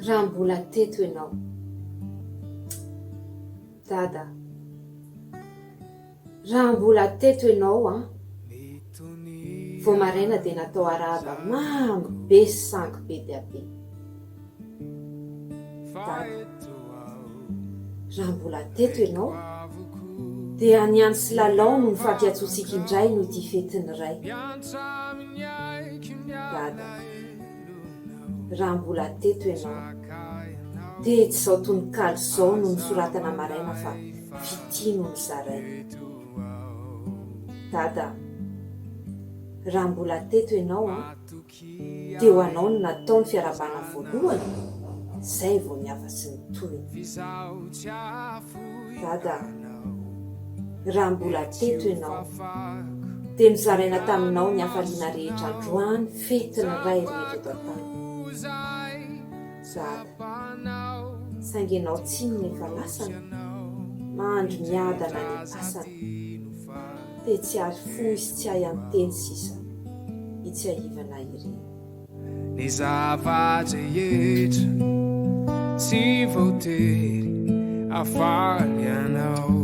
raha mbola teto ianao dada, raha mbola teto ianao a vao maraina dia natao arahaba mamy be sy sangy be dia be. Dada, raha mbola teto ianao dia aniany sy lalao no mifampiatsosika indray no ity fetiny iray. Dada, raha mbola teto ianao dia tsy izao tononkalo izao no nisoratana maraina fa fitino ny zaray. Dada, raha mbola teto ianao a dia ho anao no natao ny fiarabana voalohany izay vao miava sy ny toyny. Dada, raha mbola teto ianao dia nozaraina taminao ny hafaliana rehetra androany fetiny iray rehetra eto an-tany. Dada, saingy ianao tsiny nefa lasana mandry miadana ny pasana dia tsy ary foy sy tsy hay anteny sisa itsy ahivana ireny. Ny zava-drehetra tsy voatery hafaly ianao.